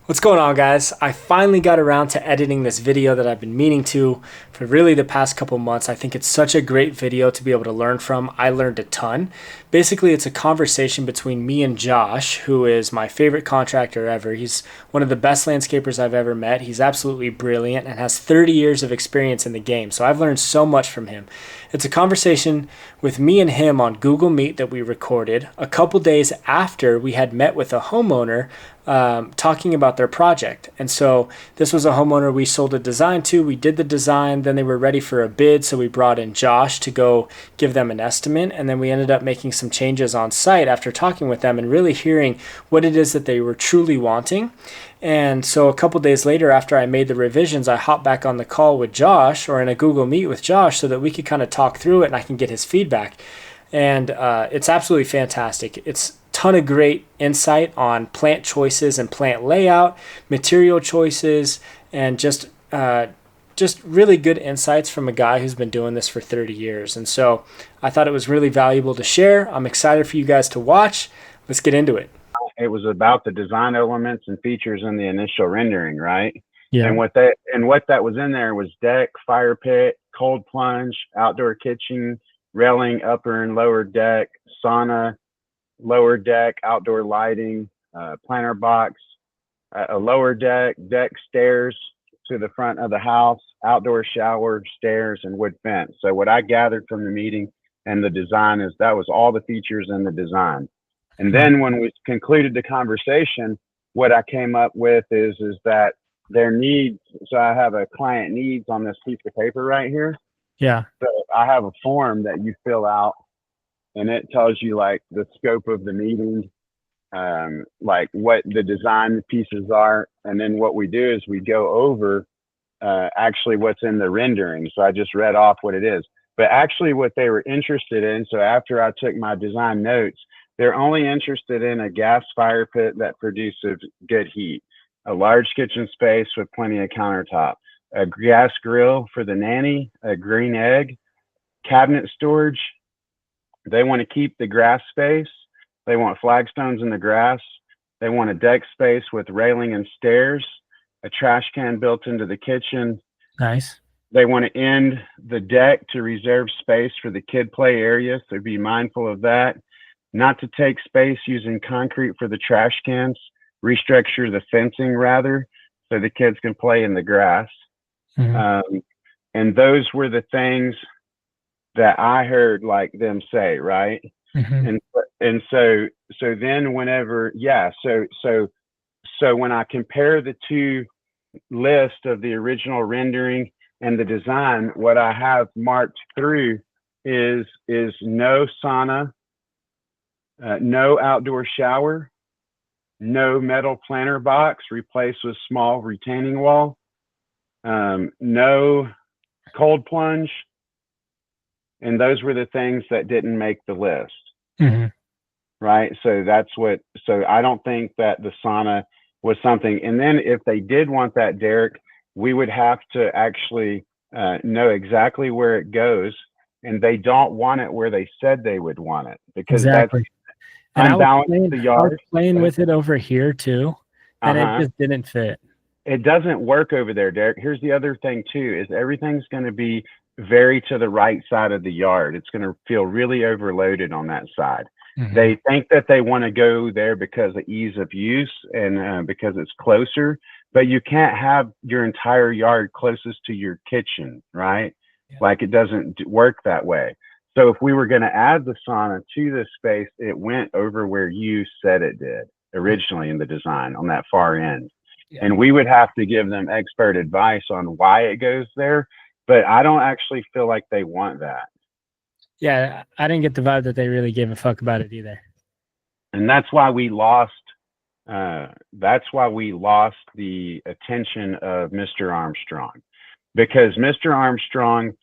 What's going on, guys? I finally got around to editing this video that I've been meaning to for really the past couple months. I think it's such a great video to be able to learn from. I learned a ton. Basically, it's a conversation between me and Josh, who is my favorite contractor ever. He's one of the best landscapers I've ever met. He's absolutely brilliant and has 30 years of experience in the game. So I've learned so much from him. It's a conversation with me and him on Google Meet that we recorded a couple days after we had met with a homeowner talking about their project. And so this was a homeowner we sold a design to. We did the design, then they were ready for a bid. So we brought in Josh to go give them an estimate. And then we ended up making some changes on site after talking with them and really hearing what it is that they were truly wanting. And so a couple days later, after I made the revisions, I hopped back on the call with Josh or in a Google Meet with Josh so that we could kind of talk through it and I can get his feedback. And it's absolutely fantastic. It's ton of great insight on plant choices and plant layout, material choices, and just really good insights from a guy who's been doing this for 30 years. And so I thought it was really valuable to share. I'm excited for you guys to watch. Let's get into it. It was about the design elements and features in the initial rendering, right? Yeah. And what that was in there was deck, fire pit, cold plunge, outdoor kitchen, railing, upper and lower deck, sauna, lower deck, outdoor lighting, planter box, a lower deck, stairs to the front of the house, outdoor shower, stairs, and wood fence. So what I gathered from the meeting and the design is that was all the features in the design. And then when we concluded the conversation, what I came up with is that their needs. So I have a client needs on this piece of paper right here. Yeah. So I have a form that you fill out and it tells you like the scope of the meeting, like what the design pieces are. And then what we do is we go over actually what's in the rendering. So I just read off what it is, but actually what they were interested in. So after I took my design notes, they're only interested in a gas fire pit that produces good heat, a large kitchen space with plenty of countertop, a gas grill for the nanny, a green egg, cabinet storage. They want to keep the grass space. They want flagstones in the grass. They want a deck space with railing and stairs, a trash can built into the kitchen. Nice. They want to end the deck to reserve space for the kid play area, so be mindful of that. Not to take space using concrete for the trash cans, restructure the fencing rather, so the kids can play in the grass. Mm-hmm. And those were the things that I heard like them say, right? Mm-hmm. And so then whenever, so when I compare the two lists of the original rendering and the design, what I have marked through is no sauna, no outdoor shower, no metal planter box replaced with small retaining wall, no cold plunge. And those were the things that didn't make the list. Mm-hmm. Right. So so I don't think that the sauna was something. And then if they did want that, Derek, we would have to actually know exactly where it goes. And they don't want it where they said they would want it because exactly. And I was playing with it over here too, and it just didn't fit. It doesn't work over there, Derek. Here's the other thing too, is everything's going to be very to the right side of the yard. It's going to feel really overloaded on that side. Mm-hmm. They think that they want to go there because of ease of use and because it's closer, but you can't have your entire yard closest to your kitchen, right? Yeah. Like it doesn't work that way. So if we were going to add the sauna to this space, it went over where you said it did originally in the design on that far end. Yeah. And we would have to give them expert advice on why it goes there. But I don't actually feel like they want that. Yeah, I didn't get the vibe that they really gave a fuck about it either. And that's why we lost. That's why we lost the attention of Mr. Armstrong, because Mr. Armstrong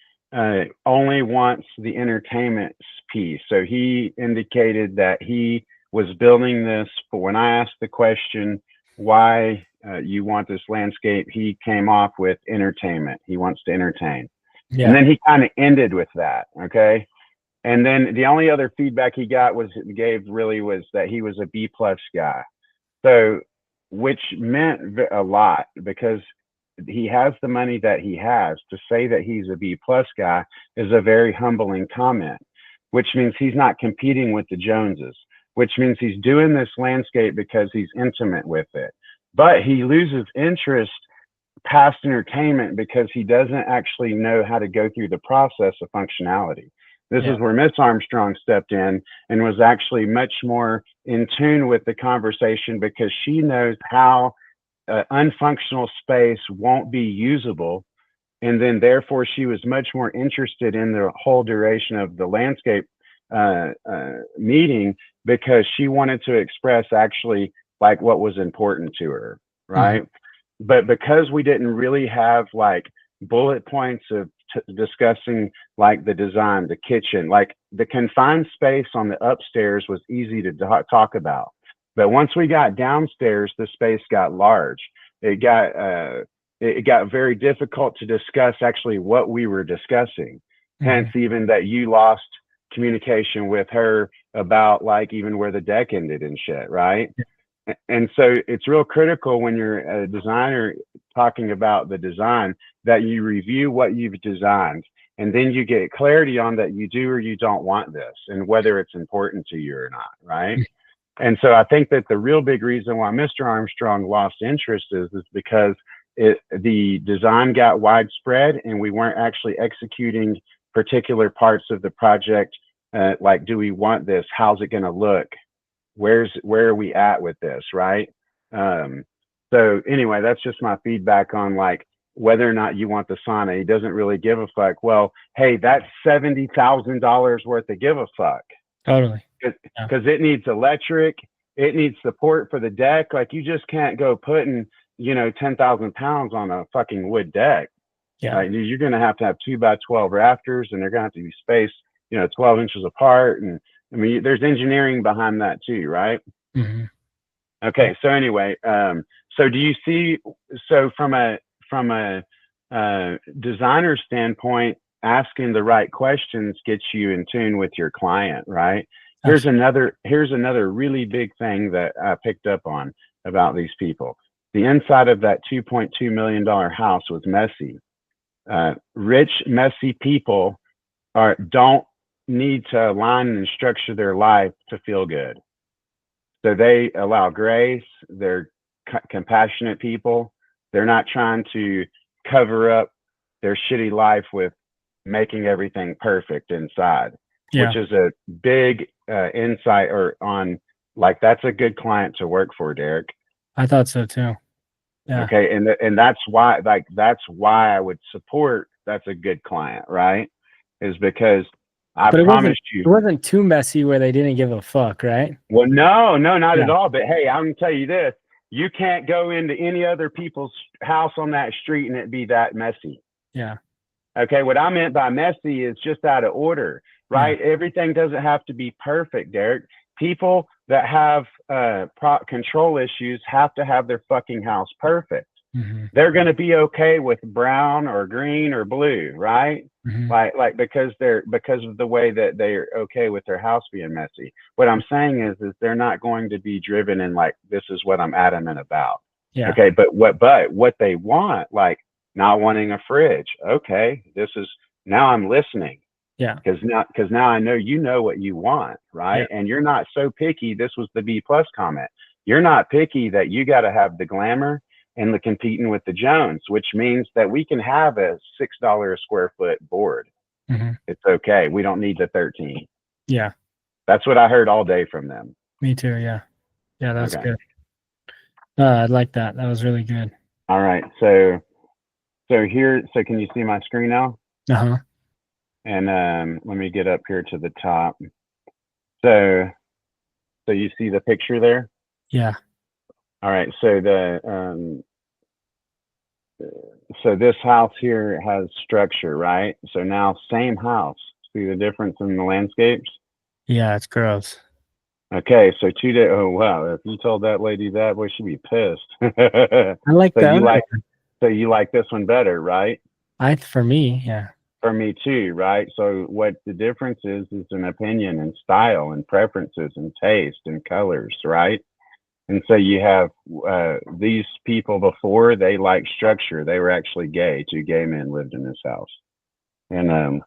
only wants the entertainment piece. So he indicated that he was building this. But when I asked the question, why you want this landscape, he came off with entertainment. He wants to entertain. Yeah. And then he kind of ended with that. Okay. And then the only other feedback he got was that he was a B+ guy. So which meant a lot because he has the money that he has. To say that he's a B plus guy is a very humbling comment, which means he's not competing with the Joneses, which means he's doing this landscape because he's intimate with it. But he loses interest past entertainment because he doesn't actually know how to go through the process of functionality. This is where Miss Armstrong stepped in and was actually much more in tune with the conversation because she knows how unfunctional space won't be usable. And then therefore she was much more interested in the whole duration of the landscape meeting because she wanted to express actually like what was important to her, right? But because we didn't really have like bullet points of discussing like the design, the kitchen, like the confined space on the upstairs was easy to talk about. But once we got downstairs, the space got large. It got very difficult to discuss actually what we were discussing. Hence, even that you lost communication with her about like even where the deck ended and shit, right? And so it's real critical when you're a designer talking about the design that you review what you've designed and then you get clarity on that you do or you don't want this and whether it's important to you or not, right? And so I think that the real big reason why Mr. Armstrong lost interest is because the design got widespread and we weren't actually executing particular parts of the project. Like, do we want this? How's it going to look? Where are we at with this, right? So anyway, that's just my feedback on like whether or not you want the sauna. He doesn't really give a fuck. Well, hey, that's $70,000 worth of give a fuck. Totally. Because it needs electric, it needs support for the deck. Like you just can't go putting 10,000 pounds on a fucking wood deck. Yeah, right? You're going to have 2x12 rafters, and they're going to have to be spaced 12 inches apart. And I mean, there's engineering behind that too, right? Okay, so anyway, so do you see? So from a designer standpoint, asking the right questions gets you in tune with your client, right? Here's another really big thing that I picked up on about these people. The inside of that $2.2 million house was messy. Rich, messy people don't need to align and structure their life to feel good. So they allow grace. They're compassionate people. They're not trying to cover up their shitty life with making everything perfect inside, which is a big insight on like, that's a good client to work for, Derek. I thought so too. Yeah. Okay. And that's why I would support that's a good client, right? Is because I promised you. It wasn't too messy where they didn't give a fuck, right? Well, no, not at all. But hey, I'm gonna tell you this. You can't go into any other people's house on that street and it be that messy. Yeah. Okay. What I meant by messy is just out of order, right? Yeah. Everything doesn't have to be perfect, Derek. People that have control issues have to have their fucking house perfect. They're going to be okay with brown or green or blue, right? Like because of the way that they're okay with their house being messy. What I'm saying is they're not going to be driven in like, this is what I'm adamant about. Yeah. Okay. But what they want, like not wanting a fridge. Okay. Now I'm listening. Yeah. Because now I know what you want, right? Yeah. And you're not so picky. This was the B+ comment. You're not picky that you got to have the glamour and the competing with the Jones, which means that we can have a $6 a square foot board. It's okay. We don't need the 13. Yeah. That's what I heard all day from them. Me too. Yeah. Yeah. That's good. I like that. That was really good. All right. So can you see my screen now? Uh-huh. And let me get up here to the top. So you see the picture there? Yeah. All right. So this house here has structure, right? So now same house. See the difference in the landscapes? Yeah, it's gross. Okay, so 2 days. Oh wow! If you told that lady that, boy, she'd be pissed. I like that. So you like this one better, right? For me, yeah. For me too, right? So what the difference is an opinion and style and preferences and taste and colors, right? And so you have these people before they liked structure. They were actually gay. Two gay men lived in this house, and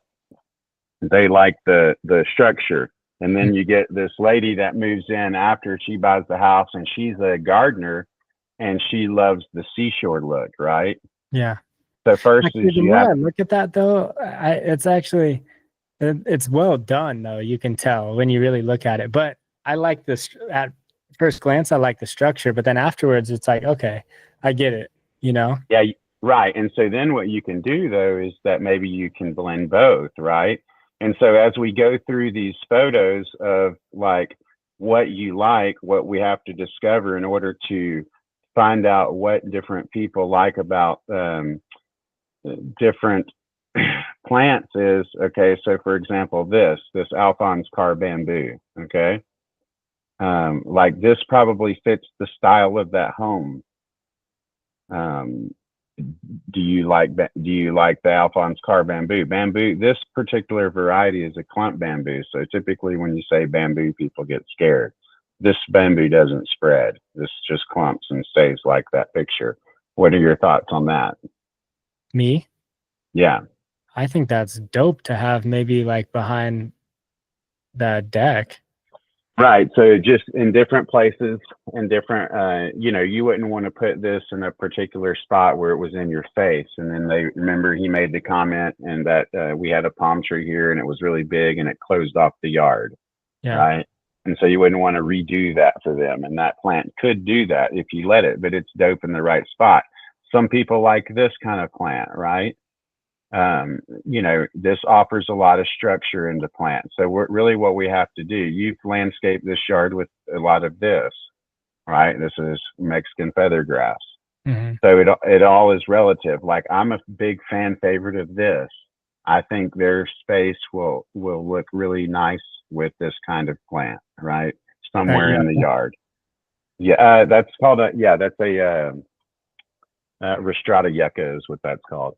they like the structure. And then you get this lady that moves in after she buys the house, and she's a gardener, and she loves the seashore look, right? Yeah. So first Actually, is the you more have I look at that, though, it's actually it's well done, though. You can tell when you really look at it. But I like this at first glance. I like the structure, but then afterwards, it's like, okay, I get it. You know? yeah, right. And so then what you can do though is that maybe you can blend both, right? And so as we go through these photos of like what you like, what we have to discover in order to find out what different people like about different plants is okay. So for example, this Alphonse Carr bamboo, okay, like this probably fits the style of that home. Um, do you like the Alphonse Carr bamboo? Bamboo, this particular variety is a clump bamboo. So typically when you say bamboo, people get scared. This bamboo doesn't spread. This just clumps and stays like that picture. What are your thoughts on that? Me, Yeah. I think that's dope to have maybe like behind the deck. Right. So just in different places and different, you wouldn't want to put this in a particular spot where it was in your face. And then they remember he made the comment and that we had a palm tree here and it was really big and it closed off the yard. Yeah. Right. And so you wouldn't want to redo that for them. And that plant could do that if you let it, but it's dope in the right spot. Some people like this kind of plant, right? This offers a lot of structure in the plant. So really what we have to do, you've landscaped this yard with a lot of this, right? This is Mexican feather grass. Hmm. So it all is relative. Like I'm a big fan favorite of this. I think their space will look really nice with this kind of plant, right? Somewhere Yeah. in the yard. Yeah, that's called that's a Restrata yucca is what that's called.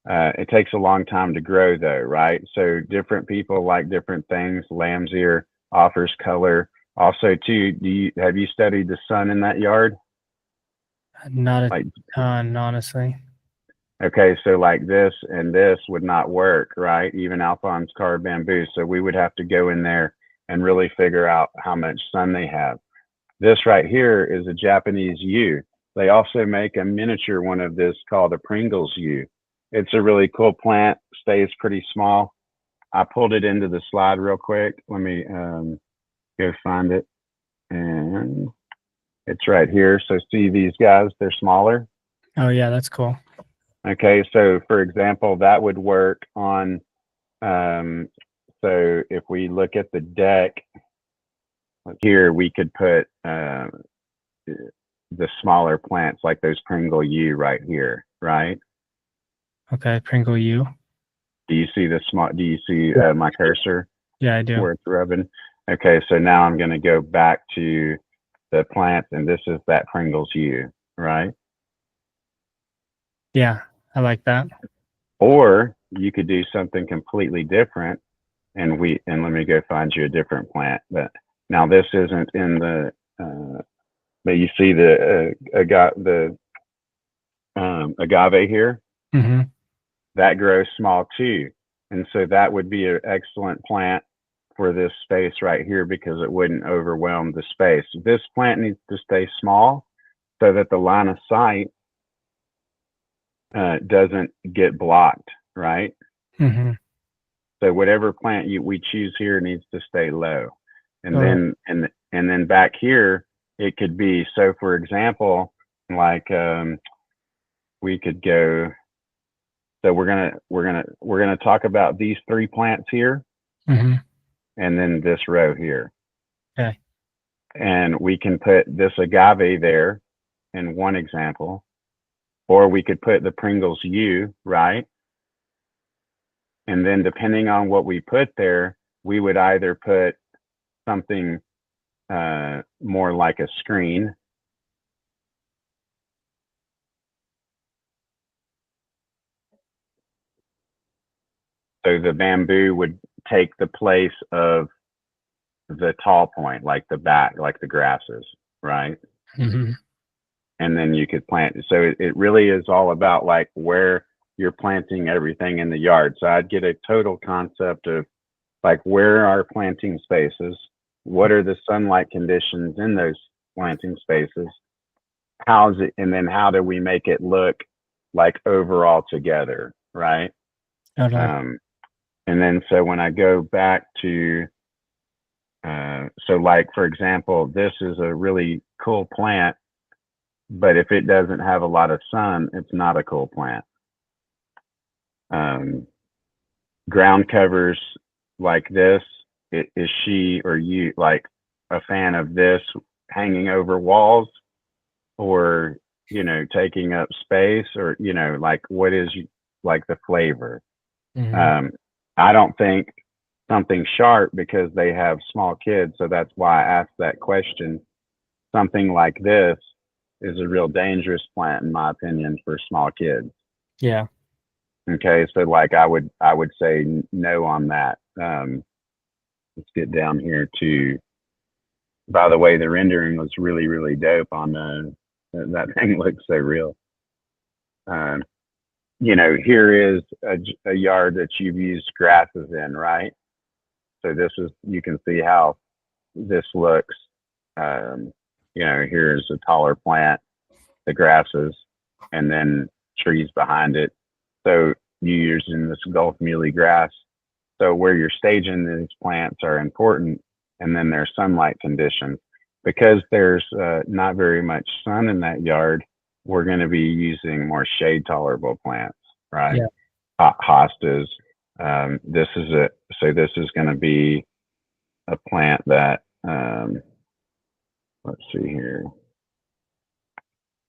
It takes a long time to grow though, right? So different people like different things. Lamb's ear offers color. Also, too, have you studied the sun in that yard? Not a Like, ton, honestly. okay, so like this and this would not work, right? Even Alphonse carved bamboo. So we would have to go in there and really figure out how much sun they have. This right here is a Japanese yew. They also make a miniature one of this called a Pringles yew. It's a really cool plant, stays pretty small. I pulled it into the slide real quick. Let me go find it. And it's right here. So see these guys, they're smaller. Oh yeah, that's cool. Okay, so for example, that would work on, um, so if we look at the deck here, we could put the smaller plants like those Pringle yew right here, right? Okay, Pringle U. Do you see the small, do you see Yeah. my cursor Yeah, I do. where it's rubbing? Okay, so now I'm going to go back to the plants and this is that Pringles yew, right? Yeah, I like that. Or you could do something completely different and let me go find you a different plant. But now this isn't in the, but you see the agave here, Hmm. that grows small too. And so that would be an excellent plant for this space right here because it wouldn't overwhelm the space. This plant needs to stay small so that the line of sight doesn't get blocked, right? Hmm. So whatever plant we choose here needs to stay low. And Oh, then back here, it could be, so for example, like we could go, so we're gonna talk about these three plants here hmm. and then this row here. Okay. And we can put this agave there in one example, or we could put the Pringles yew, right? And then depending on what we put there, we would either put something more like a screen. So the bamboo would take the place of the tall point, like the back, like the grasses, right? Hmm. And then you could plant. So it really is all about like where you're planting everything in the yard. So I'd get a total concept of like where are planting spaces, what are the sunlight conditions in those planting spaces, how's it, and then how do we make it look like overall together, right? Totally. Um, and then so when I go back to so like for example, this is a really cool plant, but if it doesn't have a lot of sun, it's not a cool plant. Um, Ground covers like this, is she or you like a fan of this hanging over walls, or taking up space, or like what is like the flavor? Hmm. um I don't think something sharp, because they have small kids, so that's why I asked that question. Something like this is a real dangerous plant in my opinion for small kids. Yeah. Okay, so like I would say no on that. Let's get down here to, by the way, the rendering was really, really dope on that thing looks so real. Um, here is a yard that you've used grasses in, right? So this is, you can see how this looks. Um, here's a taller plant, the grasses, and then trees behind it. So you using this Gulf muley grass. So where you're staging these plants are important, and then there's sunlight conditions. Because there's not very much sun in that yard, we're going to be using more shade tolerable plants, right? Yeah. Hostas. This is a so this is going to be a plant that let's see here.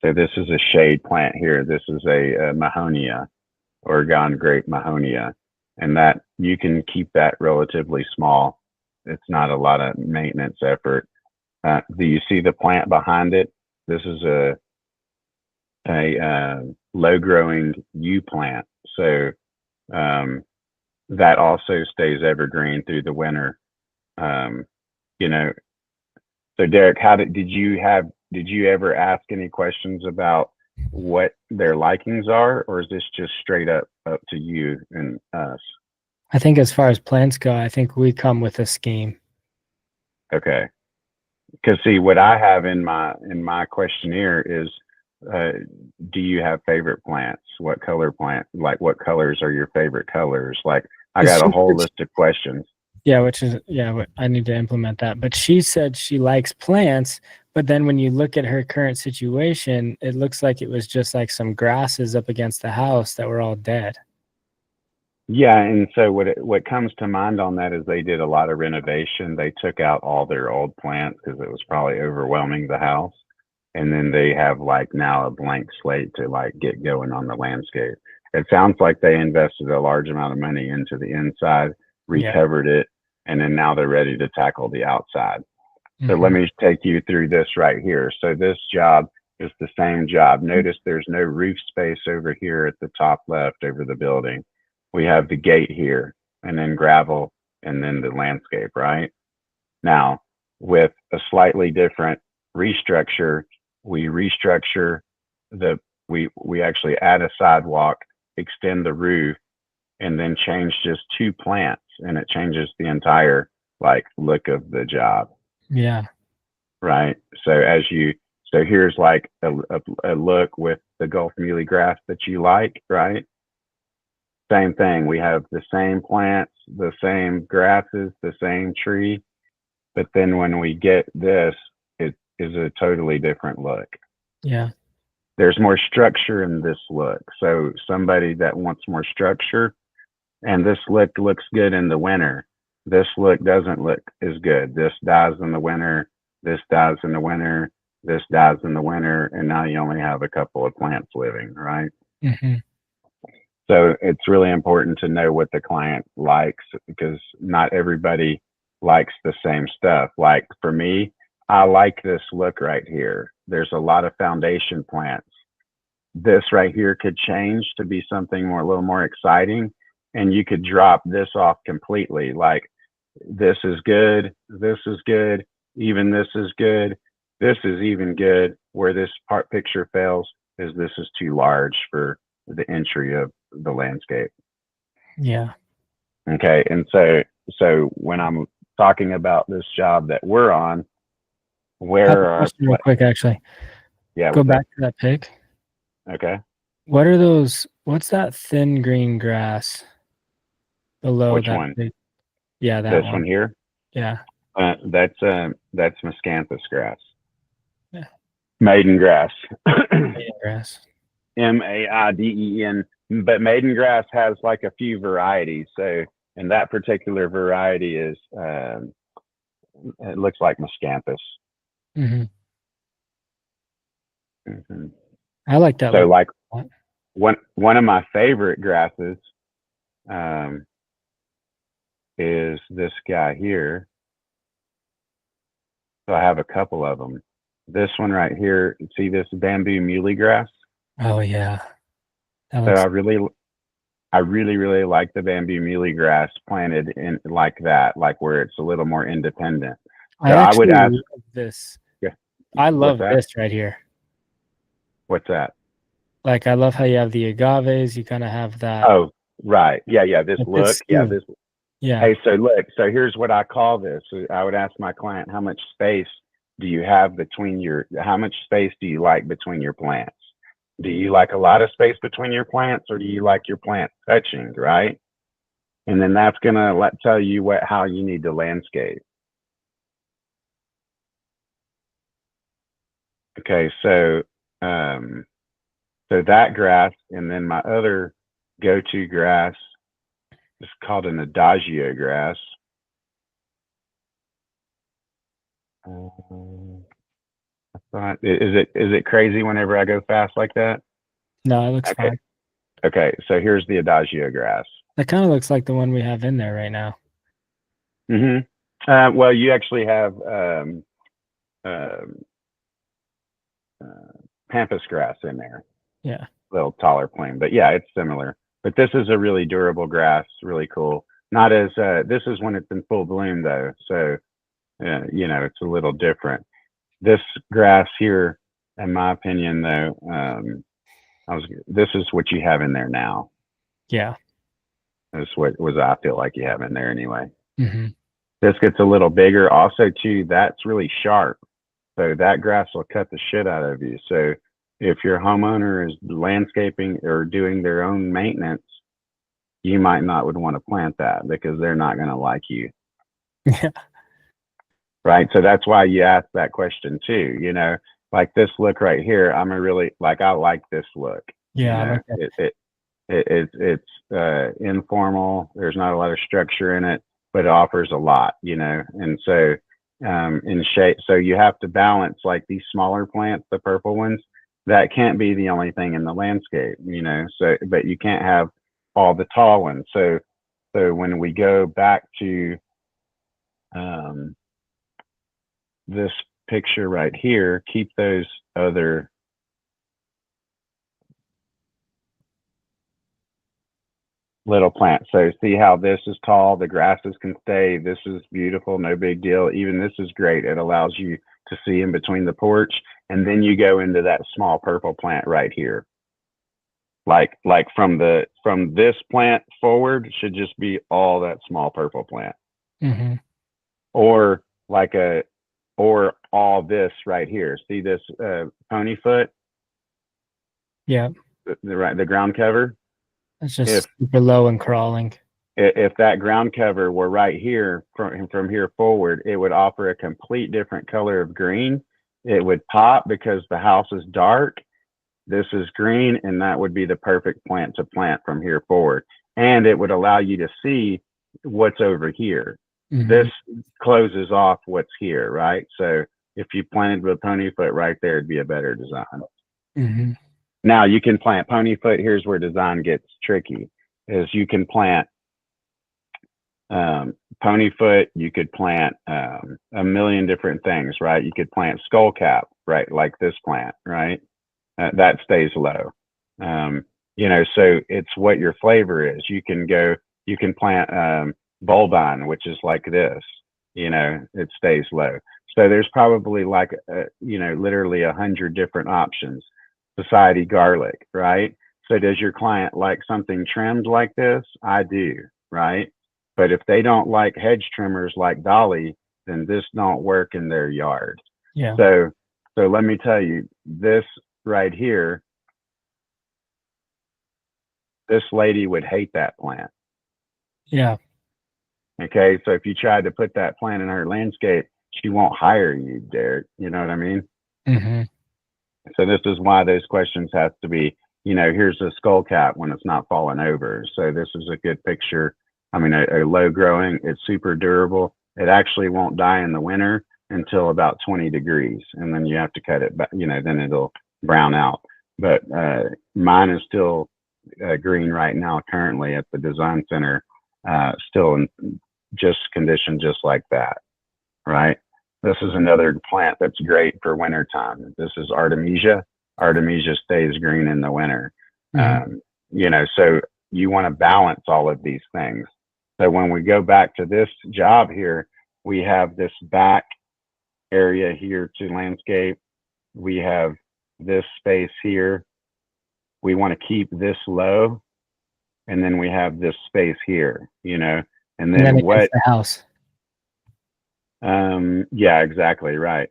So this is a shade plant here. This is a Mahonia, Oregon grape Mahonia, and that you can keep that relatively small. It's not a lot of maintenance effort. Do you see the plant behind it? This is a low growing yew plant, so um, that also stays evergreen through the winter. Um, you know, so Derek, did you ever ask any questions about what their likings are, or is this just straight up to you and us? I think as far as plants go, I think we come with a scheme. Okay, because see, what I have in my questionnaire is, uh, do you have favorite plants? What color plant? Like, what colors are your favorite colors? Like, I got a whole list of questions. Yeah, which is I need to implement that. But she said she likes plants, but then when you look at her current situation, it looks like it was just like some grasses up against the house that were all dead. Yeah, and so what comes to mind on that is they did a lot of renovation. They took out all their old plants because it was probably overwhelming the house, and then they have like now a blank slate to like get going on the landscape. It sounds like they invested a large amount of money into the inside, Yeah. recovered it, and then now they're ready to tackle the outside. So let Hmm. me take you through this right here. So this job is the same job. Notice there's no roof space over here at the top left over the building. We have the gate here, and then gravel, and then the landscape, right? Now, with a slightly different restructure, we restructure the, we actually add a sidewalk, extend the roof, and then change just two plants, and it changes the entire like look of the job, Yeah. right? So here's like a look with the Gulf muley grass that you like, right? Same thing. We have the same plants, the same grasses, the same tree, but then when we get this, it is a totally different look. Yeah. There's more structure in this look. So somebody that wants more structure, and this look looks good in the winter. This look doesn't look as good. This dies in the winter. This dies in the winter. This dies in the winter, and now you only have a couple of plants living, right? Hmm. So it's really important to know what the client likes, because not everybody likes the same stuff. Like for me, I like this look right here. There's a lot of foundation plants. This right here could change to be something more, a little more exciting, and you could drop this off completely. Like This is good. This is good. Even this is good. This is even good. Where this part picture fails is this is too large for the entry of the landscape. Yeah. Okay. And so when I'm talking about this job that we're on, I have where a are, question real quick, actually. yeah, Go what's back up? to that pic. Okay. What are those? What's that thin green grass below Which that one? big? Yeah, that This one. one here? Yeah. That's miscanthus grass. Yeah. Maiden grass. Green grass. Maiden. But maiden grass has like a few varieties. So, and that particular variety is, it looks like miscanthus. Hmm. Hmm. I like that So, look. like one of my favorite grasses is this guy here. So I have a couple of them. This one right here. See this bamboo muley grass? Oh yeah, that So looks. I really like the bamboo muley grass planted in like that, like where it's a little more independent. I So I would actually ask, love this. yeah, I what's love that? this right here. What's that? Like I love how you have the agaves. You kind of have that. Oh, right. Yeah. This Like look. this Yeah. too. This. Yeah. Hey, so look. So here's what I call this. I would ask my client, how much space do you have between how much space do you like between your plants? Do you like a lot of space between your plants, or do you like your plants touching, right? And then that's gonna tell you how you need to landscape. Okay, um, so that grass, and then my other go-to grass is called an adagio grass. I thought, is it crazy whenever I go fast like that? No, it looks Okay, fine. okay. So here's the adagio grass. That kind of looks like the one we have in there right now. Hmm. Well, you actually have uh, pampas grass in there, Yeah. a little taller plane, but yeah, it's similar. But this is a really durable grass, really cool. Not as this is when it's in full bloom though, so it's a little different. This grass here, in my opinion, though, this is what you have in there now. Yeah. This is what was I feel like you have in there anyway. Hmm. This gets a little bigger. Also, too, that's really sharp. So that grass will cut the shit out of you. So if your homeowner is landscaping or doing their own maintenance, you might not would want to plant that because they're not going to like you. Yeah. Right. So that's why you ask that question too. Like this look right here, I like this look. Yeah. I like that. It's informal. There's not a lot of structure in it, but it offers a lot, and so in shape. So you have to balance like these smaller plants, the purple ones, that can't be the only thing in the landscape, so, but you can't have all the tall ones. So when we go back to um, this picture right here, keep those other little plants. So see how this is tall, the grasses can stay. This is beautiful, no big deal. Even this is great. It allows you to see in between the porch. And then you go into that small purple plant right here. Like from this plant forward should just be all that small purple plant. Hmm. Or or all this right here. See this pony foot, Yeah. the ground cover? It's just If super low and crawling. if that ground cover were right here from here forward, it would offer a complete different color of green. It would pop because the house is dark. This is green, and that would be the perfect plant to plant from here forward. And it would allow you to see what's over here. Hmm. This closes off what's here, right? So if you planted with ponyfoot right there, it'd be a better design. Hmm. Now you can plant ponyfoot. Here's where design gets tricky: is you can plant ponyfoot. You could plant a million different things, right? You could plant skullcap, right, like this plant, right? That stays low. So it's what your flavor is. You can plant bulbine, which is like this, it stays low. So there's probably like, literally 100 different options. Society garlic, right? So does your client like something trimmed like this? I do, right? But if they don't like hedge trimmers like Dolly, then this don't work in their yard. Yeah. So let me tell you, this right here, this lady would hate that plant. Yeah. Okay, so if you tried to put that plant in her landscape, she won't hire you, Derek. You know what I mean? Mm-hmm. So this is why those questions have to be, here's a skull cap when it's not falling over. So this is a good picture. I mean, a low growing, it's super durable. It actually won't die in the winter until about 20 degrees. And then you have to cut it back, then it'll brown out. But mine is still green right now, currently at the design center, still in just condition just like that, right? This is another plant that's great for wintertime. This is Artemisia. Artemisia stays green in the winter. Mm-hmm. So you want to balance all of these things. So when we go back to this job here, we have this back area here to landscape. We have this space here. We want to keep this low. And then we have this space here, and then against the house. Yeah, exactly. Right.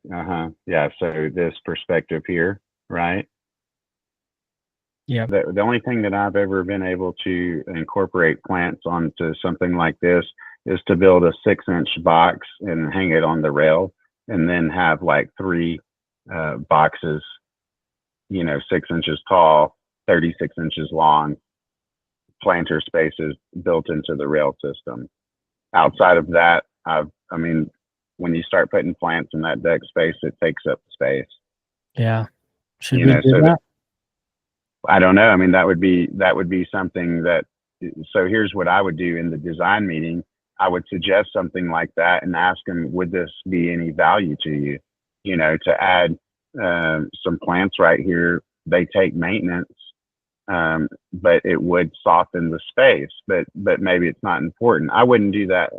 Yeah. So this perspective here, right? Yeah. The only thing that I've ever been able to incorporate plants onto something like this is to build a 6-inch box and hang it on the rail and then have like 3 boxes, 6 inches tall, 36 inches long, planter spaces built into the rail system. Outside of that, when you start putting plants in that deck space, it takes up space. Yeah. Should we do that? I don't know. I mean, that would be something that, so here's what I would do in the design meeting. I would suggest something like that and ask them, would this be any value to you? To add some plants right here. They take maintenance, but it would soften the space, but maybe it's not important. I wouldn't do that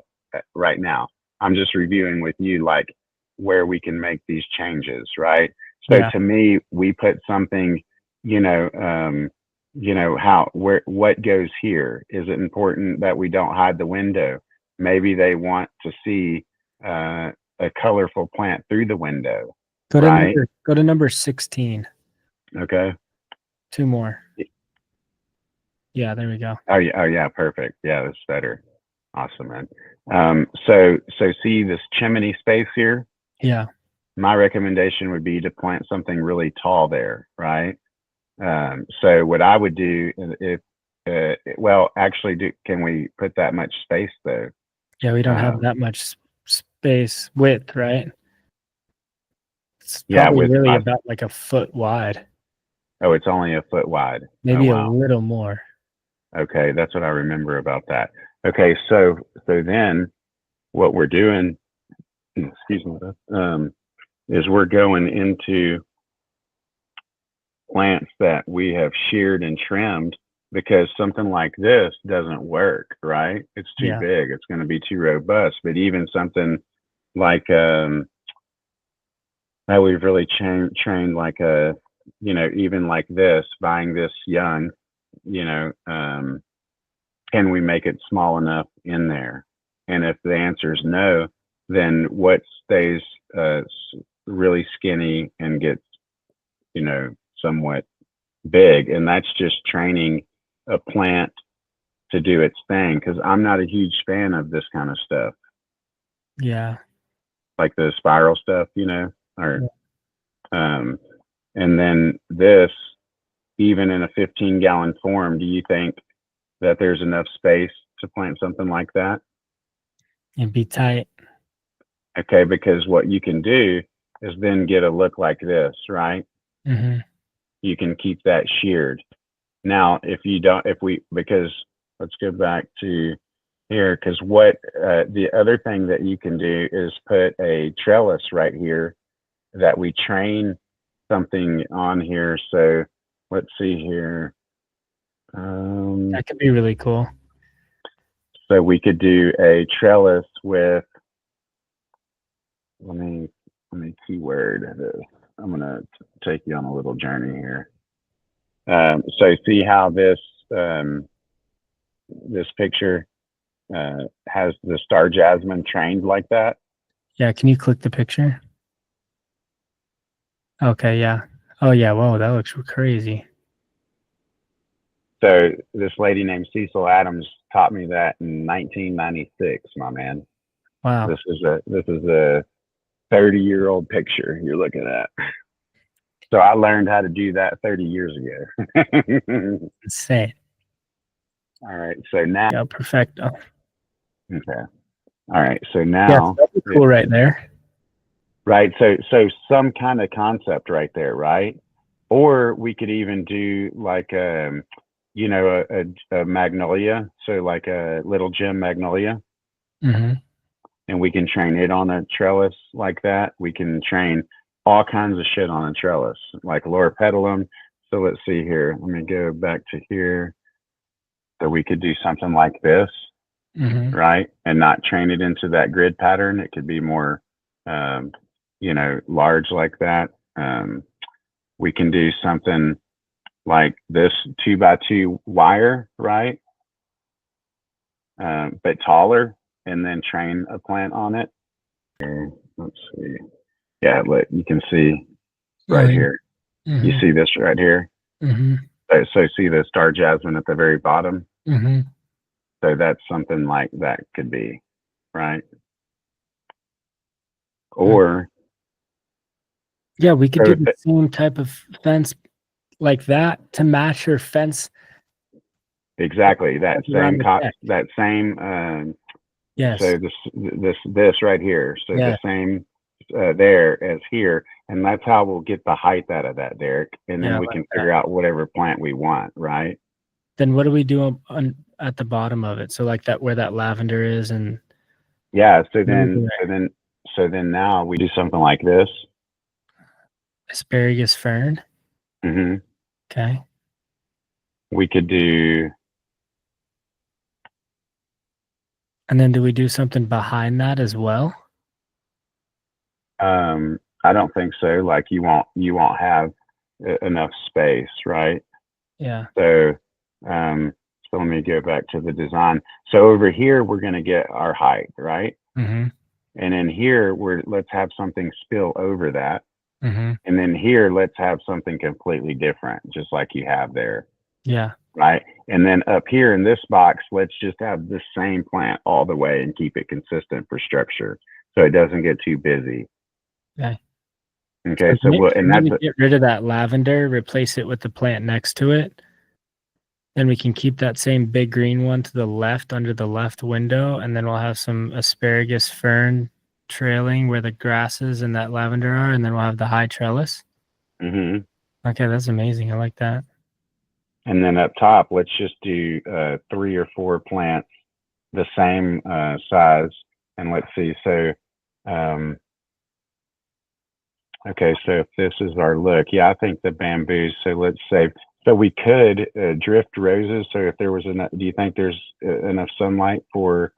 right now. I'm just reviewing with you, like, where we can make these changes, right? So to me, we put something, what goes here? Is it important that we don't hide the window? Maybe they want to see a colorful plant through the window. Go to number 16. Okay. 2 more. Yeah, there we go. Oh yeah, perfect. Yeah, that's better. Awesome, man. So see this chimney space here? Yeah. My recommendation would be to plant something really tall there, right? So what I would do if, can we put that much space though? Yeah, we don't have that much space width, right? It's probably really about like a foot wide. Oh, it's only a foot wide. Maybe a little more. Okay, that's what I remember about that. Okay, so then what we're doing, excuse me, is we're going into plants that we have sheared and trimmed, because something like this doesn't work, right? It's too big. It's going to be too robust. But even something like that we've really trained like even like this, buying this young, can we make it small enough in there? And if the answer is no, then what stays really skinny and gets, somewhat big? And that's just training a plant to do its thing, because I'm not a huge fan of this kind of stuff. Yeah. Like the spiral stuff, and then this, even in a 15-gallon form, do you think that there's enough space to plant something like that? It'd be tight. Okay, because what you can do is then get a look like this, right? Mm-hmm. You can keep that sheared. Now, because let's go back to here, because what the other thing that you can do is put a trellis right here that we train something on here. So let's see here. That could be really cool. So we could do a trellis with, let me keyword this. I'm gonna take you on a little journey here. So see how this this picture has the star jasmine trained like that? Yeah, can you click the picture? Okay, yeah. Oh yeah, whoa, that looks crazy. So this lady named Cecil Adams taught me that in 1996, my man. Wow. This is a 30-year-old picture you're looking at. So I learned how to do that 30 years ago. Insane. All right. So now, Yeah, perfecto. okay. All right. So Yeah, now, that'd be cool right there. right. So some kind of concept right there, right? Or we could even do like you know, a magnolia. So like a little gem magnolia. Mm-hmm. And we can train it on a trellis like that. We can train all kinds of shit on a trellis, like lower pedalum. So let's see here. Let me go back to here. So we could do something like this, Mm-hmm. right? And not train it into that grid pattern. It could be more, you know, large like that. We can do something like this 2x2 wire, right? But taller, and then train a plant on it. Okay, let's see. Yeah, look, you can see right here. Mm-hmm. You see this right here? Mm-hmm. So see the star jasmine at the very bottom? Mm-hmm. So that's something like that could be, right? Or yeah, we could so do the same type of fence like that to match your fence. exactly that Around same the deck. that same Yes. so this right here. So Yeah. the same there as here, and that's how we'll get the height out of that, Derek. And then Yeah, we like can that. figure out whatever plant we want, right? Then what do we do at the bottom of it? So like that where that lavender is, and Yeah. So what do we then do so there? then so then now we do something like this. Asparagus fern. Hmm. Okay. We could do. And then do we do something behind that as well? I don't think so. Like you won't have enough space, right? Yeah. So so let me go back to the design. So over here we're going to get our height, right? Mm-hmm. And in here let's have something spill over that. Mm-hmm. And then here let's have something completely different, just like you have there, Yeah. right? And then up here in this box, let's just have the same plant all the way and keep it consistent for structure, so it doesn't get too busy. Okay. Okay, so Maybe, and maybe that's get rid of that lavender, replace it with the plant next to it. Then we can keep that same big green one to the left under the left window, and then we'll have some asparagus fern trailing where the grasses and that lavender are, and then we'll have the high trellis. mm-hmm. Okay, that's amazing. I like that. And then up top, let's just do 3 or 4 plants the same size. And let's see. So, okay, so if this is our look, yeah, I think the bamboos. So let's say, so we could drift roses. So if there was enough, do you think there's enough sunlight for,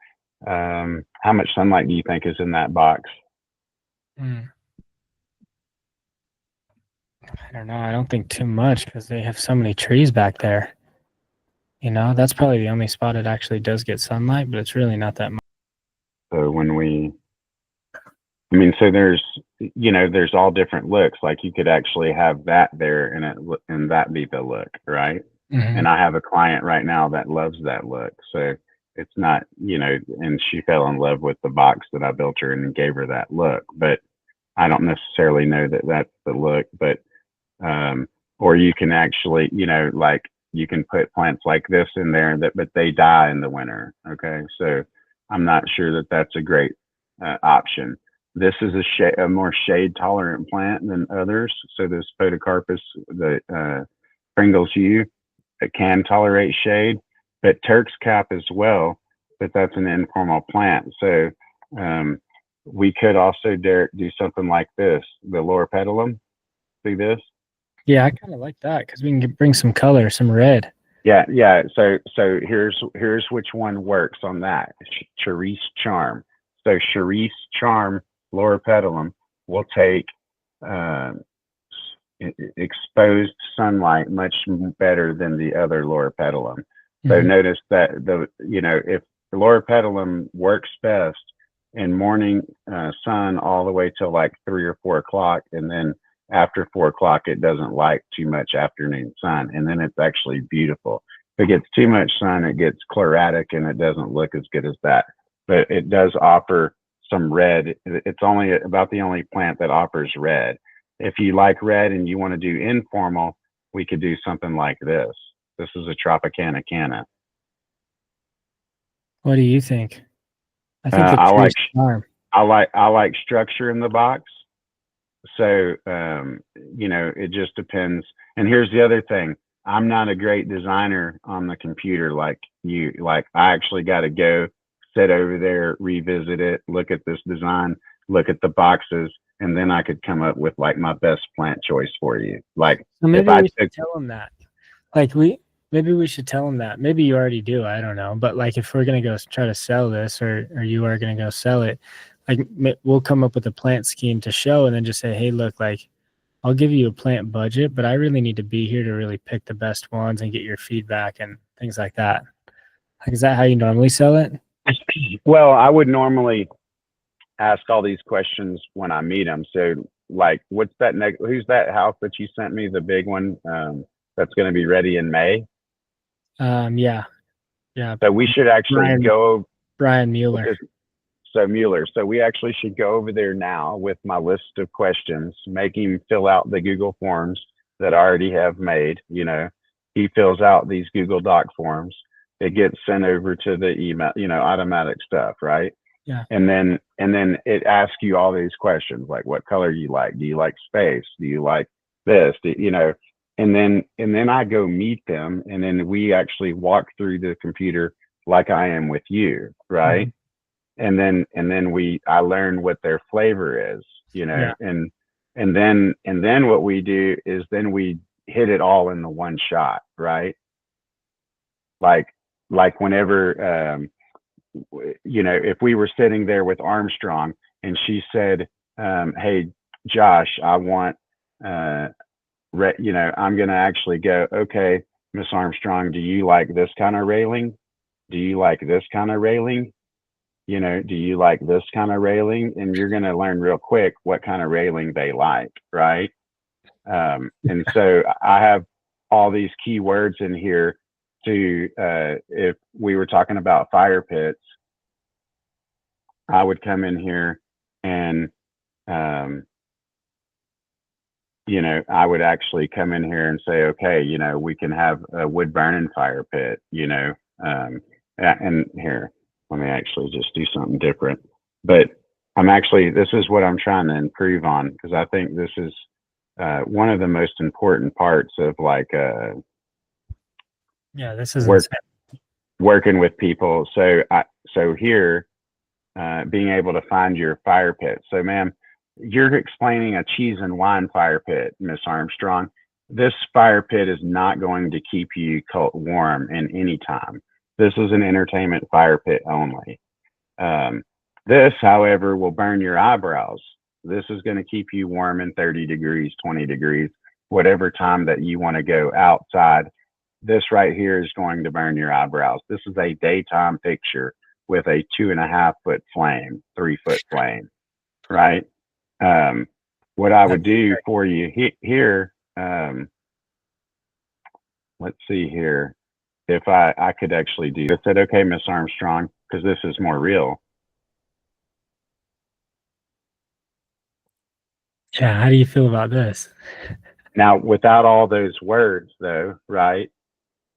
how much sunlight do you think is in that box? I don't know. I don't think too much because they have so many trees back there. You know, that's probably the only spot it actually does get sunlight, but it's really not that much. So I mean, so there's, you know, there's all different looks. Like you could actually have that there and that be the look, right? Mm-hmm. And I have a client right now that loves that look. So it's not, you know, and she fell in love with the box that I built her and gave her that look. But I don't necessarily know that that's the look. But or you can actually, you know, like you can put plants like this in there but they die in the winter. Okay, so I'm not sure that that's a great option. This is a more shade tolerant plant than others. So this Photocarpus, the Pringles U, it can tolerate shade, but Turk's cap as well. But that's an informal plant. So we could also, Derek, do something like this, the lower pedalum. See this? Yeah, I kind of like that because we can bring some color, some red. Yeah. So here's which one works on that. Charisse Charm. So Charisse Charm loropetalum will take uh, exposed sunlight much better than the other loropetalum. So Hmm. notice that if the loropetalum works best in morning sun all the way till like 3 or 4 o'clock, and then after 4 o'clock it doesn't like too much afternoon sun, and then it's actually beautiful. If it gets too much sun, it gets chlorotic and it doesn't look as good as that. But it does offer some red. It's only about the only plant that offers red. If you like red and you want to do informal, we could do something like this. This is a Tropicana canna. What do you think? I think the I tree like charm. I like structure in the box. So it just depends. And here's the other thing: I'm not a great designer on the computer like you. Like I actually got to go sit over there, revisit it, look at this design, look at the boxes, and then I could come up with like my best plant choice for you. Like So if maybe I we took should tell them that. Like maybe we should tell them that. Maybe you already do. I don't know. But like if we're gonna go try to sell this, or you are gonna go sell it, like we'll come up with a plant scheme to show, and then just say, hey, look, like I'll give you a plant budget, but I really need to be here to really pick the best ones and get your feedback and things like that. Like, is that how you normally sell it? well, I would normally ask all these questions when I meet them. So, like, what's that? Who's that house that you sent me? The big one that's going to be ready in May. Yeah, yeah. So we should actually Brian go Brian with Mueller. this. So Mueller. So we actually should go over there now with my list of questions. Make him fill out the Google forms that I already have made. He fills out these Google Doc forms. It gets sent over to the email. Automatic stuff, right? Yeah. And then it asks you all these questions like what color you like, do you like space, do you like this, and then I go meet them, and then we actually walk through the computer like I am with you, right? Mhm. And then I learn what their flavor is, Yeah. and then what we do is then we hit it all in the one shot, right? Like whenever if we were sitting there with Armstrong and she said, "Hey, Josh, I want, I'm going to actually go, okay, Miss Armstrong, do you like this kind of railing? Do you like this kind of railing? Do you like this kind of railing?" And you're going to learn real quick what kind of railing they like, right? And so I have all these key words in here to, if we were talking about fire pits, I would come in here and, um, I would actually come in here and say, okay, we can have a wood burning fire pit, and here, let me actually just do something different. But this is what I'm trying to improve on, because I think this is one of the most important parts of like Yeah, this is work insane. working with people. So here, being able to find your fire pit. So, ma'am, you're explaining a cheese and wine fire pit, Miss Armstrong. This fire pit is not going to keep you cold, warm in any time. This is an entertainment fire pit only. Um, this, however, will burn your eyebrows. This is going to keep you warm in 30 degrees, 20 degrees, whatever time that you want to go outside. This right here is going to burn your eyebrows. This is a daytime picture with a 2.5 foot flame, 3 foot flame, right? Um, what I would That's do for you here, let's see here, if I could actually do, I said, okay, Miss Armstrong, because this is more real. Yeah. How do you feel about this? Now, without all those words, though, right?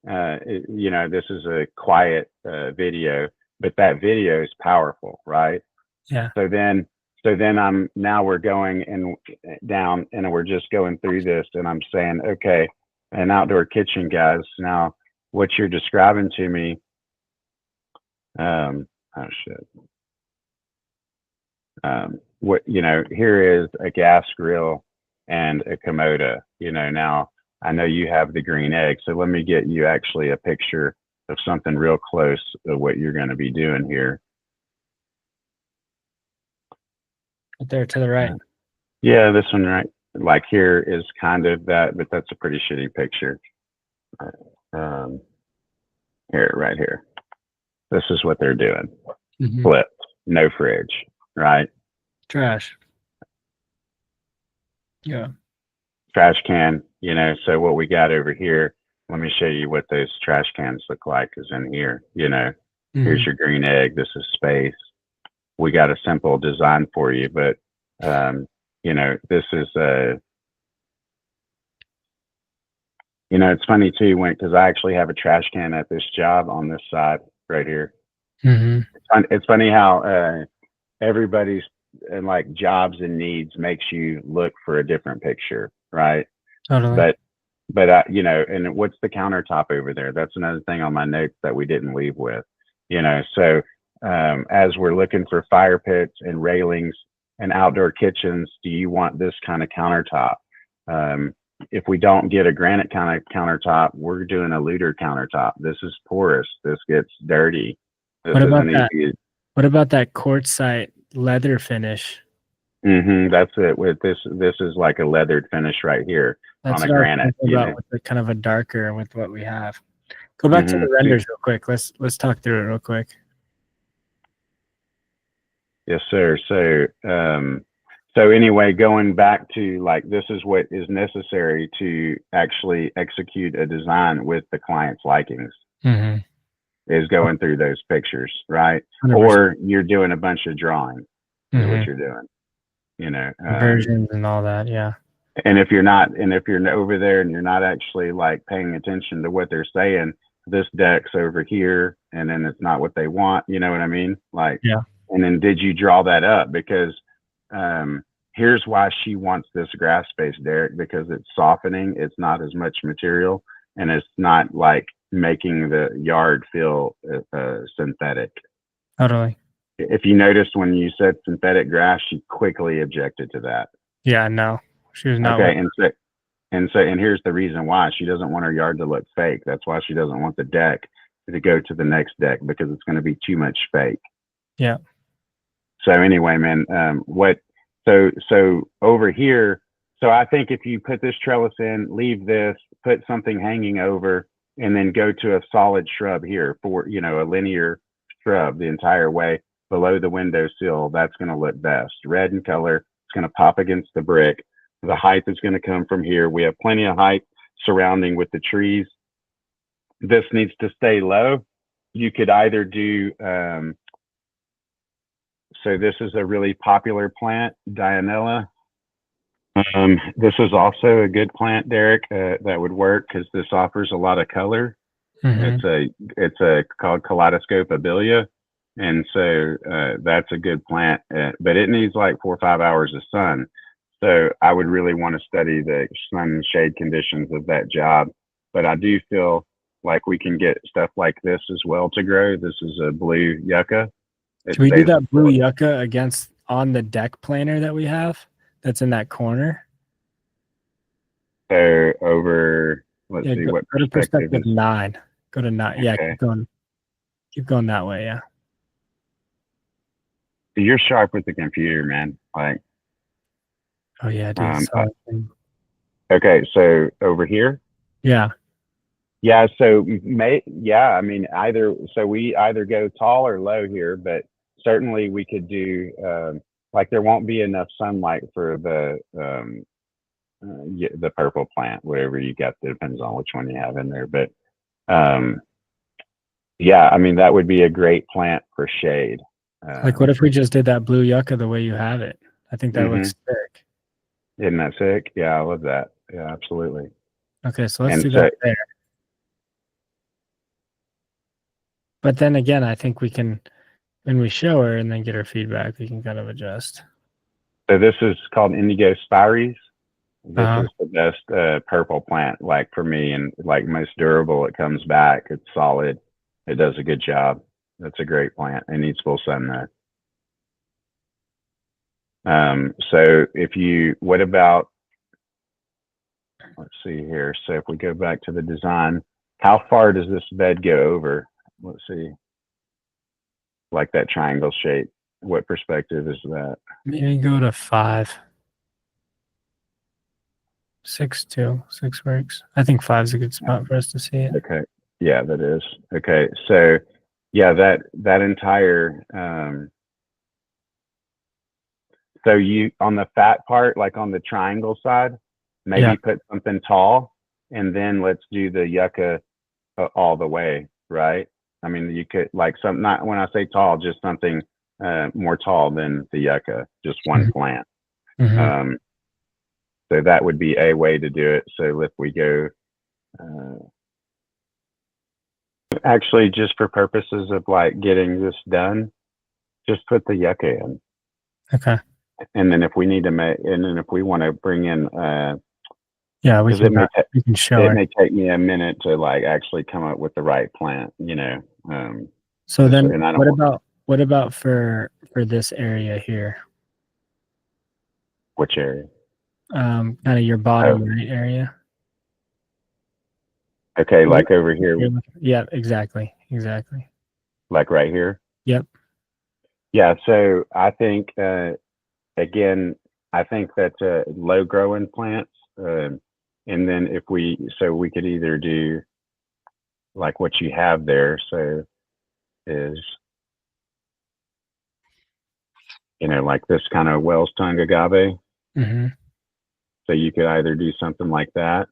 This is a quiet video, but that video is powerful, right? Yeah. So then, we're going and down, and we're just going through this, and I'm saying, okay, an outdoor kitchen, guys. Now, what you're describing to me, oh shit, what here is a gas grill and a Komodo. Now I know you have the green egg, so let me get you actually a picture of something real close to what you're going to be doing here. Right there to the right. Yeah, this one right, like here is kind of that, but that's a pretty shitty picture. Um, Here, right here. This is what they're doing. Flipped, no fridge, right? Trash. Yeah. Trash can, you know. So what we got over here, let me show you what those trash cans look like is in here, you know. Here's your green egg. This is space. We got a simple design for you, but you know, this is you know, it's funny too, because I actually have a trash can at this job on this side right here. It's funny how everybody's and like jobs and needs makes you look for a different picture, right? Totally. But you know, and what's the countertop over there? That's another thing on my notes that we didn't leave with, you know. So as we're looking for fire pits and railings and outdoor kitchens, do you want this kind of countertop? If we don't get a granite kind of countertop, we're doing a looter countertop. This is porous. This gets dirty. This What about isn't that? easy. What about that quartzite leather finish? That's it. With this is like a leathered finish right here. That's On a what I was granite, thinking you about know. with the kind of a darker with what we have. Go back to the renders real quick. Let's talk through it real quick. Yes, sir. So anyway, going back to like, this is what is necessary to actually execute a design with the client's likings, is going through those pictures, right? 100%. Or you're doing a bunch of drawing, is what you're doing, you know. Versions and all that, yeah. And if you're over there and you're not actually like paying attention to what they're saying, this deck's over here, and then it's not what they want. You know what I mean? Like, yeah. And then did you draw that up? Because here's why she wants this grass space, Derek, because it's softening. It's not as much material, and it's not like making the yard feel synthetic. Totally. If you noticed when you said synthetic grass, she quickly objected to that. Yeah, no, she was not. Okay, and here's the reason why. She doesn't want her yard to look fake. That's why she doesn't want the deck to go to the next deck, because it's going to be too much fake. Yeah. So anyway, man, so over here, so I think if you put this trellis in, leave this, put something hanging over, and then go to a solid shrub here for, you know, a linear shrub the entire way below the windowsill, that's going to look best. Red in color, it's going to pop against the brick. The height is going to come from here. We have plenty of height surrounding with the trees. This needs to stay low. You could either do, so this is a really popular plant, Dianella. This is also a good plant, Derek, that would work because this offers a lot of color. It's called Kaleidoscope Abelia, and so that's a good plant, but it needs like 4 or 5 hours of sun. So I would really want to study the sun and shade conditions of that job. But I do feel like we can get stuff like this as well to grow. This is a blue yucca. Should we do that blue yucca on the deck planer that we have that's in that corner? So over, let's see, what go to perspective 9. Go to 9. Yeah, okay. keep going that way. Yeah. You're sharp with the computer, man. Like. Oh yeah, dude. Okay, so over here. Yeah. Yeah. So I mean, we either go tall or low here, but certainly we could do like there won't be enough sunlight for the purple plant, whatever you got. It depends on which one you have in there, but yeah, I mean that would be a great plant for shade. Like, what if we just did that blue yucca the way you have it? I think that looks sick. Isn't that sick? Yeah, I love that. Yeah, absolutely. Okay, so let's do that there. But then again, I think we can, when we show her and then get her feedback, we can kind of adjust. So this is called Indigo Spiries. This is the best purple plant, like for me, and like most durable. It comes back. It's solid. It does a good job. That's a great plant. It needs full sun though. So what about let's see here. So if we go back to the design, how far does this bed go over? Let's see, like that triangle shape. What perspective is that? Maybe go to 5. 6 too. 6 works. I think 5 is a good spot for us to see it. Okay. Yeah, that is. Okay. So yeah, that entire so you on the fat part, like on the triangle side, maybe put something tall, and then let's do the yucca all the way, right? I mean, you could like some, not when I say tall, just something more tall than the yucca, just one plant. Mm-hmm. So that would be a way to do it. So if we go, actually, just for purposes of like getting this done, just put the yucca in. Okay. And then if we need to make, and then if we want to bring in, yeah, we can show it may take me a minute to like actually come up with the right plant, you know. So then, what about for this area here? Which area? Kind of your bottom right area. Okay, like over here. Yeah, exactly. Like right here. Yep. Yeah. So I think again, I think that low growing plants, and then if we could either do like what you have there. So is, you know, like this kind of Wells tongue agave. Mm-hmm. So you could either do something like that,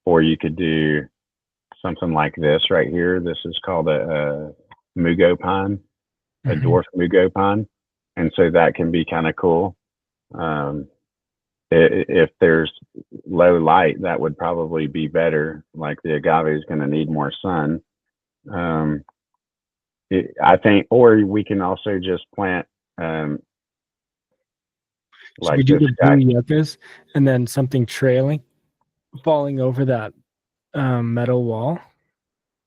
or you could do something like this right here. This is called a mugo pine, a dwarf mugo pine. And so that can be kind of cool. If there's low light, that would probably be better. Like the agave is going to need more sun. I think, or we can also just plant like we do the blue yuccas and then something trailing, falling over that metal wall.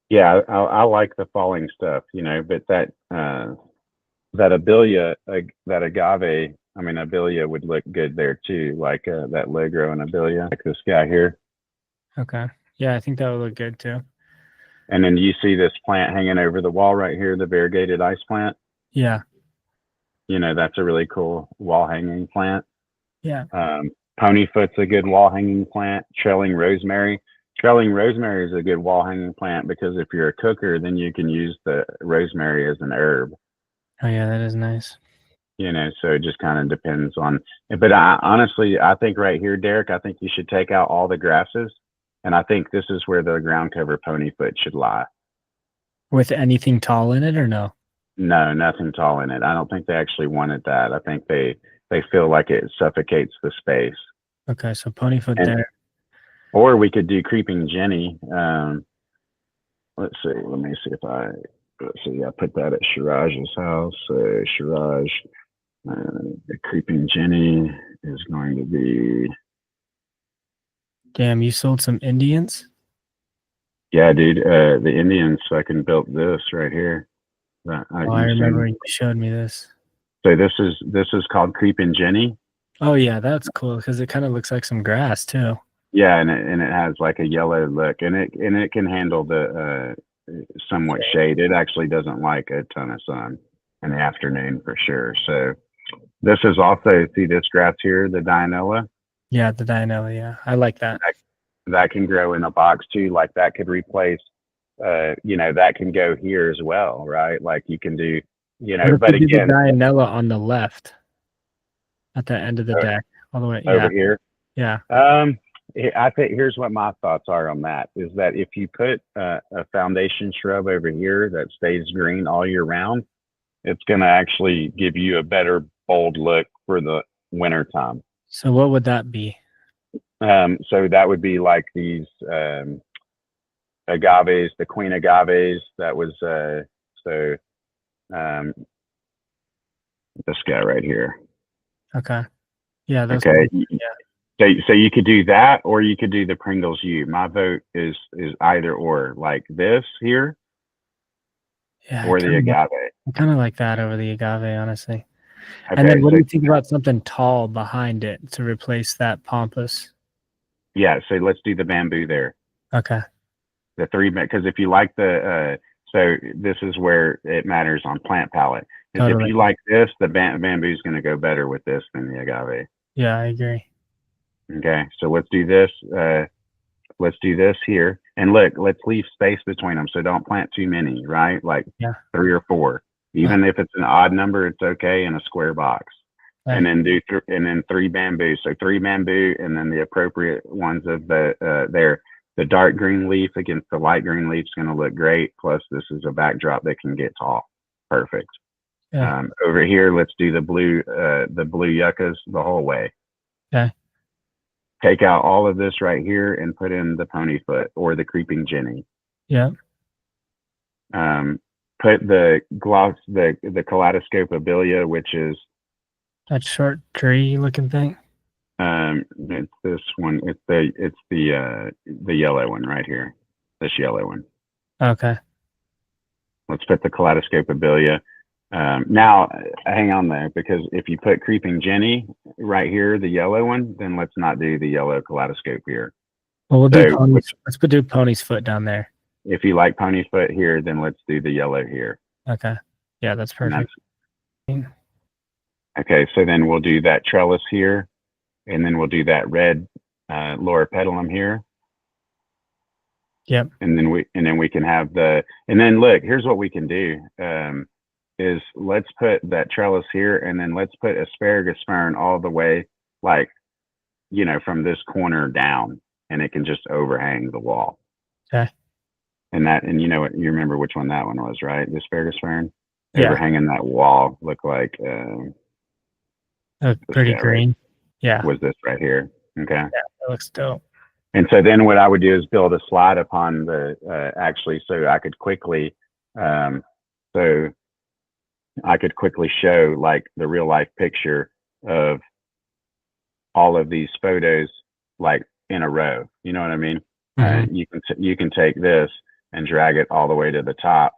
Yeah, I like the falling stuff, you know, but that abelia, that agave, I mean, abelia would look good there too, like that low growing abelia, like this guy here. Okay. Yeah, I think that would look good too. And then you see this plant hanging over the wall right here, the variegated ice plant. Yeah. You know, that's a really cool wall hanging plant. Yeah. Ponyfoot's a good wall hanging plant. Trailing rosemary. Trailing rosemary is a good wall hanging plant because if you're a cooker, then you can use the rosemary as an herb. Oh yeah, that is nice. You know, so it just kind of depends on. But honestly, I think right here, Derek, I think you should take out all the grasses, and I think this is where the ground cover ponyfoot should lie. With anything tall in it, or no? No, nothing tall in it. I don't think they actually wanted that. I think they feel like it suffocates the space. Okay, so ponyfoot there. Or we could do creeping Jenny. Let's see. Let me see if I put that at Shiraj's house. So Shiraj, the creeping Jenny is going to be. Damn, you sold some Indians? Yeah, dude. The Indians fucking built this right here. I remember you showed me this. So this is called creeping Jenny. Oh yeah, that's cool because it kind of looks like some grass too. Yeah, and it has like a yellow look, and it can handle the somewhat shade. It actually doesn't like a ton of sun in the afternoon for sure. So this is also, see this grass here, the Dianella. Yeah, the Dianella. Yeah, I like that. That can grow in a box too. Like that could replace, you know, that can go here as well, right? Like you can do, you know, but again, the Dianella on the left at the end of the deck, all the way over here. Yeah. I think here's what my thoughts are on that is that if you put a foundation shrub over here that stays green all year round, it's going to actually give you a better bold look for the winter time. So what would that be? So that would be like these agaves, the queen agaves. That was this guy right here. Okay. Yeah. Okay. So you could do that, or you could do the Pringles U. My vote is either or, like this here, or the agave. I kind of like that over the agave, honestly. Okay, and then what do you think about something tall behind it to replace that pampas? Yeah, so let's do the bamboo there. Okay. The three, because if you like so this is where it matters on plant palette. Is if Totally. you like this, the bamboo is going to go better with this than the agave. Yeah, I agree. Okay, so let's do this. Let's do this here, and look, let's leave space between them. So don't plant too many, right? Like Yeah. 3 or 4. Even if it's an odd number, it's okay in a square box. And then and then 3 bamboo. So 3 bamboo, and then the appropriate ones of the dark green leaf against the light green leaf is going to look great. Plus, this is a backdrop that can get tall. Perfect. Yeah. Over here, let's do the blue yuccas the whole way. Okay. Take out all of this right here and put in the ponyfoot or the creeping Jenny. Yeah. Put the kaleidoscope abelia, which is That short tree looking thing. it's this one. It's the yellow one right here. This yellow one. Okay. Let's put the kaleidoscope abelia. Now, hang on there, because if you put creeping Jenny right here, the yellow one, then let's not do the yellow kaleidoscope here. Well, we'll do ponies. Let's do pony's foot down there. If you like pony's foot here, then let's do the yellow here. Okay. Yeah, that's perfect. Okay, so then we'll do that trellis here, and then we'll do that red Laura petalum here. Yep. And then we can have and then look, here's what we can do. Is let's put that trellis here, and then let's put asparagus fern all the way, like, from this corner down, and it can just overhang the wall. Okay. And you know what, you remember which one that one was, right? The asparagus fern, overhanging that wall, look like pretty green. Yeah. Was this right here? Okay. Yeah, that looks dope. And so then what I would do is build a slide upon the actually, so I could quickly show like the real life picture of all of these photos, like in a row. You know what I mean? Mm-hmm. You can take this and drag it all the way to the top.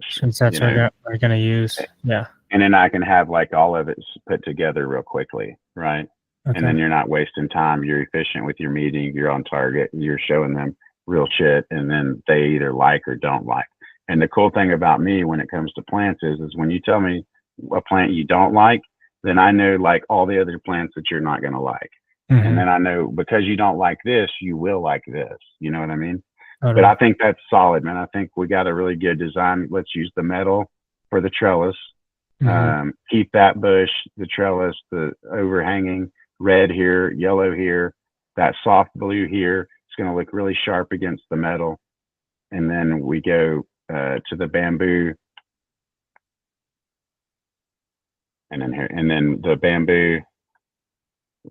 Since that's what we're going to use. Yeah. And then I can have like all of it put together real quickly, right? Okay. And then you're not wasting time. You're efficient with your meeting. You're on target. You're showing them real shit, and then they either like or don't like. And the cool thing about me when it comes to plants is when you tell me a plant you don't like, then I know like all the other plants that you're not going to like. Mm-hmm. And then I know because you don't like this, you will like this. You know what I mean? But I think that's solid, man. I think we got a really good design. Let's use the metal for the trellis. Mm-hmm. Keep that bush, the trellis, the overhanging red here, yellow here, that soft blue here. It's going to look really sharp against the metal. And then we go to the bamboo, and then the bamboo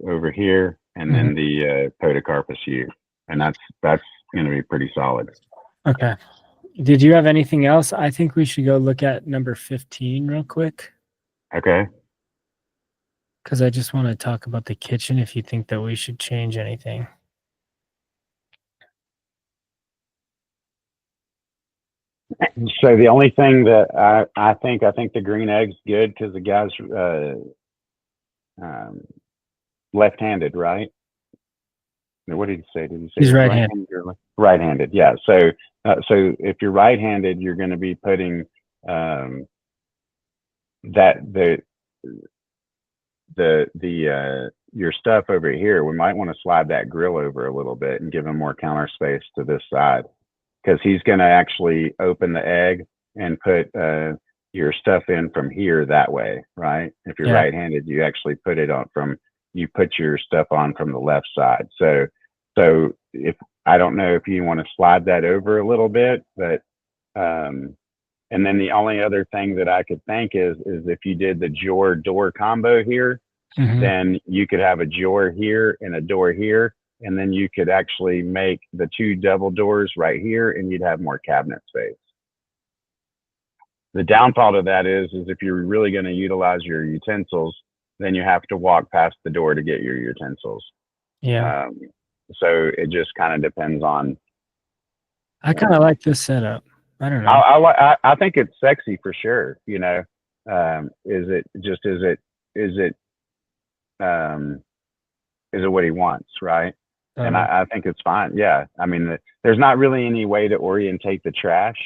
over here, and then the podocarpus yew, and that's going to be pretty solid. Okay. Did you have anything else? I think we should go look at number 15 real quick. Okay. Because I just want to talk about the kitchen. If you think that we should change anything. So the only thing that I think the green egg's good because the guy's left-handed, right? What did he say? Did he say he's right-handed? Right-handed, yeah. So if you're right-handed, you're going to be putting your stuff over here. We might want to slide that grill over a little bit and give him more counter space to this side, because he's going to actually open the egg and put your stuff in from here that way, right? If you're right-handed, you actually put it on you put your stuff on from the left side. So if I don't know if you want to slide that over a little bit, but and then the only other thing that I could think is if you did the door combo here, then you could have a door here and a door here. And then you could actually make the 2 double doors right here, and you'd have more cabinet space. The downfall to that is if you're really going to utilize your utensils, then you have to walk past the door to get your utensils. Yeah. So it just kind of depends on. I kind of like this setup. I don't know. I think it's sexy for sure. You know, is it what he wants, right? And So I think it's fine. Yeah. I mean, there's not really any way to orientate the trash,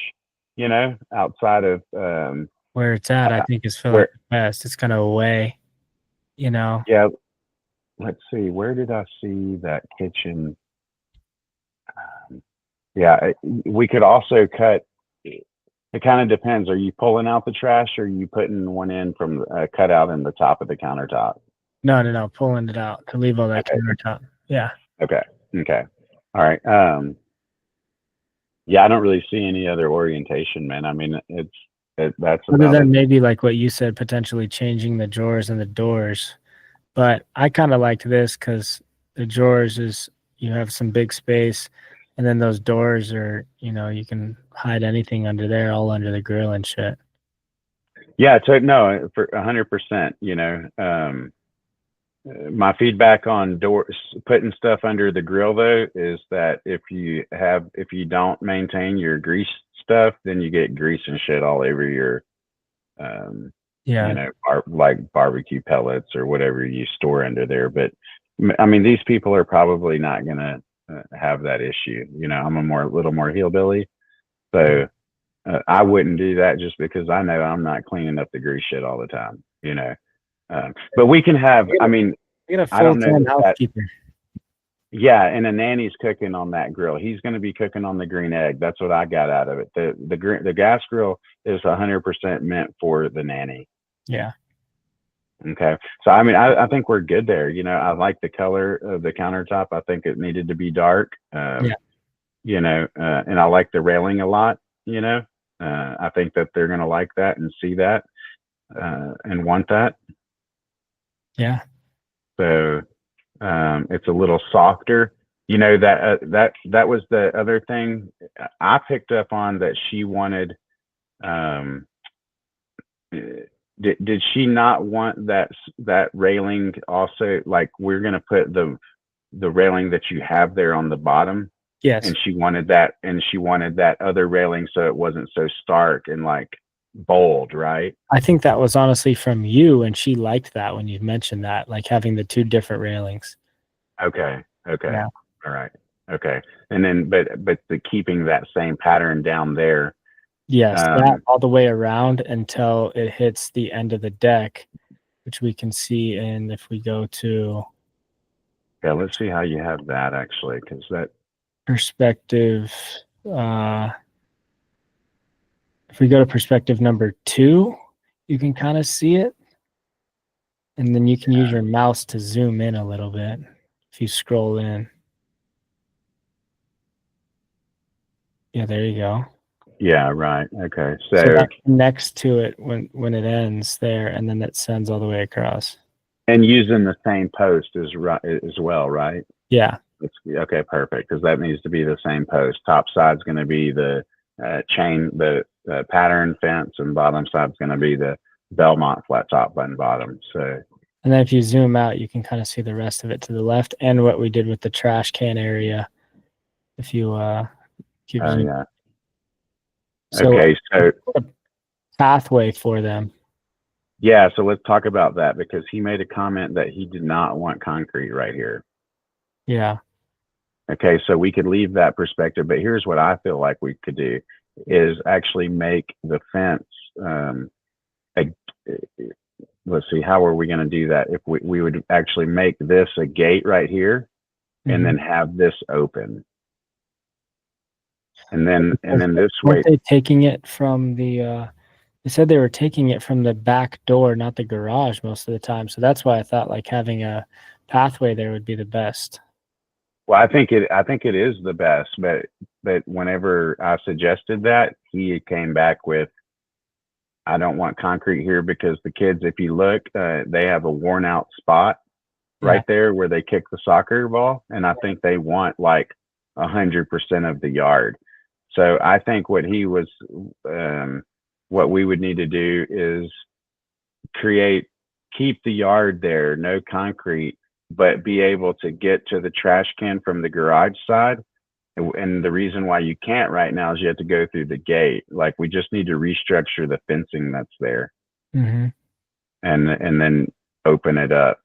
outside of where it's at, I uh, think is feel like where, the best. It's kind of away, you know. yeah, let's see, where did I see that kitchen? Yeah, we could also cut. It kind of depends. Are you pulling out the trash or are you putting one in from cut out in the top of the countertop? No, no, no, pulling it out to leave all that Okay. countertop. Yeah. Okay. Okay. All right. Yeah, I don't really see any other orientation, man. I mean, that's Other about than it. maybe like what you said, potentially changing the drawers and the doors. But I kind of liked this because the drawers is you have some big space, and then those doors are, you can hide anything under there, all under the grill and shit. Yeah, no, for 100%, my feedback on doors, putting stuff under the grill though, is that if you don't maintain your grease stuff, then you get grease and shit all over your, um, Yeah. like barbecue pellets or whatever you store under there. But I mean, these people are probably not gonna have that issue. I'm a little more hillbilly, so I wouldn't do that just because I know I'm not cleaning up the grease shit all the time. But we can have, I mean, Get a I don't know full-time that, housekeeper. yeah, and a nanny's cooking on that grill. He's going to be cooking on the green egg. That's what I got out of it. The gas grill is 100% meant for the nanny. Yeah. Okay. So, I mean, I think we're good there. I like the color of the countertop. I think it needed to be dark. Yeah. And I like the railing a lot. I think that they're going to like that and see that and want that. Yeah. So it's a little softer. That was the other thing I picked up on that she wanted. Um, did she not want that railing also? Like we're gonna put the railing that you have there on the bottom, Yes. and she wanted that other railing so it wasn't so stark and like bold, right? I think that was honestly from you, and she liked that when you mentioned that, like having the two different railings. Okay. Okay. Yeah. All right. Okay. And then, but the keeping that same pattern down there. Yes, that Um, all the way around until it hits the end of the deck, which we can see in if we go to yeah. Let's see how you have that actually, because that. perspective. Uh, if we go to perspective number 2, you can kind of see it. And then you can use your mouse to zoom in a little bit if you scroll in. Yeah, there you go. Yeah. Right. Okay. So So that connects to it when it ends there, and then it sends all the way across. and using the same post as well, right? Yeah. Okay. Perfect. Because that needs to be the same post. Top side's going to be the chain, the pattern fence, and bottom side's going to be the Belmont flat top button bottom. So. And then if you zoom out, you can kind of see the rest of it to the left and what we did with the trash can area. If you keep Oh zooming. yeah. So Okay. So. a pathway for them. Yeah, so let's talk about that because he made a comment that he did not want concrete right here. Yeah. Okay, so we could leave that perspective, but here's what I feel like we could do is actually make the fence. A, let's see, how are we going to do that? If we would actually make this a gate right here, and then have this open, and then this way. Weren't they taking it from the? They said they were taking it from the back door, not the garage, most of the time. So that's why I thought like having a pathway there would be the best. Well, I think it is the best, but whenever I suggested that, he came back with, I don't want concrete here because the kids, if you look, they have a worn out spot right there where they kick the soccer ball, and I think they want like 100% of the yard. So I think what we would need to do is keep the yard there, no concrete, but be able to get to the trash can from the garage side. And the reason why you can't right now is you have to go through the gate. Like we just need to restructure the fencing that's there, Mm-hmm. and then open it up.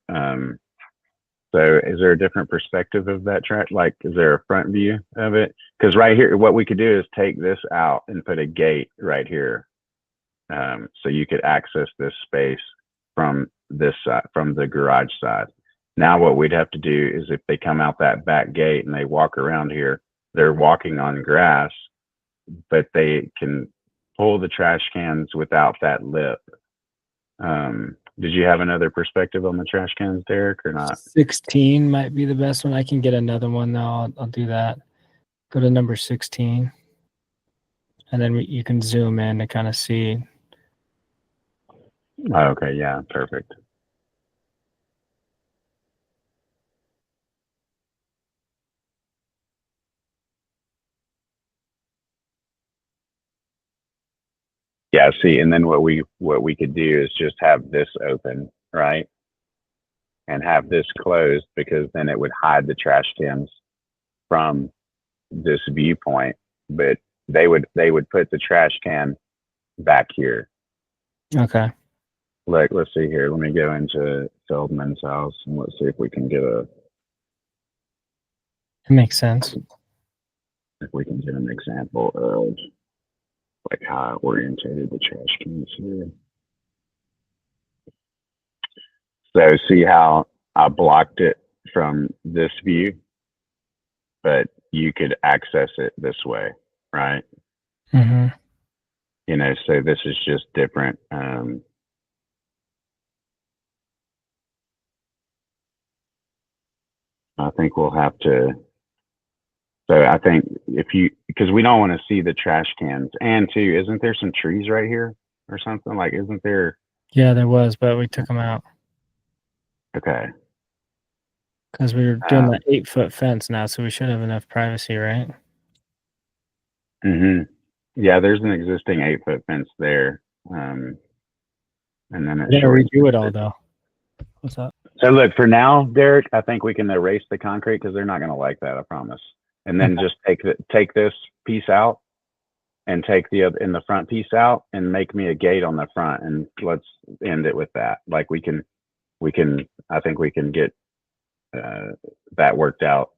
So is there a different perspective of that track? Like, is there a front view of it? Because right here, what we could do is take this out and put a gate right here. So you could access this space from this side, from the garage side. Now what we'd have to do is if they come out that back gate and they walk around here, they're walking on grass, but they can pull the trash cans without that lip. Did you have another perspective on the trash cans, Derek, or not? 16 might be the best one. I can get another one though. I'll do that. Go to number 16, and then you can zoom in to kind of see. Okay, yeah, perfect. Yeah, see, and then what we could do is just have this open, right? And have this closed, because then it would hide the trash cans from this viewpoint, but they would put the trash can back here. Okay. Like, let's see here. Let me go into Feldman's house and let's see if we can get It makes sense. an example of like how I orientated the trash cans here. So see how I blocked it from this view, but you could access it this way, right? Mm-hmm. You know, so this is just different. I think we'll have to. So I think because we don't want to see the trash cans, and too, isn't there some trees right here or something? Like, isn't there? Yeah, there was, but we took them out Okay. because we were doing that 8-foot fence now, so we should have enough privacy, right? Mm-hmm. Yeah, there's an existing 8-foot fence there, and then We're gonna redo it all though. What's up? So look, for now, Derek, I think we can erase the concrete because they're not going to like that, I promise. And then just take this piece out and take the in the front piece out and make me a gate on the front, and let's end it with that. Like I think we can get that worked out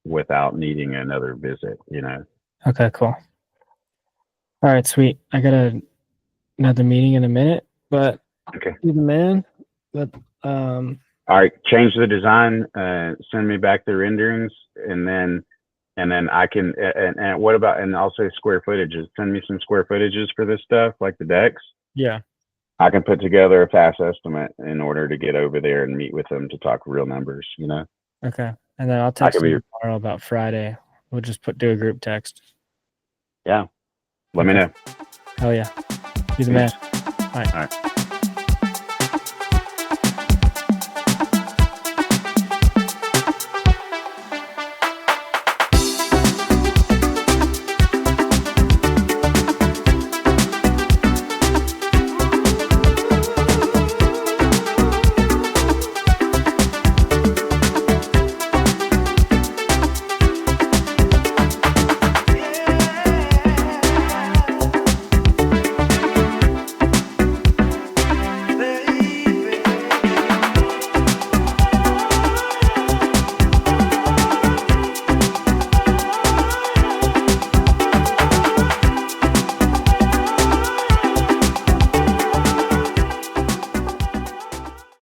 without needing another visit, you know? Okay, cool. All right, sweet. I got another meeting in a minute, but Okay. you're the man. But all right, change the design, send me back the renderings, and then I can, and what about, and also square footages, send me some square footages for this stuff, like the decks. Yeah. I can put together a fast estimate in order to get over there and meet with them to talk real numbers, you know? Okay. And then I'll text you tomorrow about Friday. We'll just do a group text. Yeah. Let me know. Hell yeah. You're the man. All right.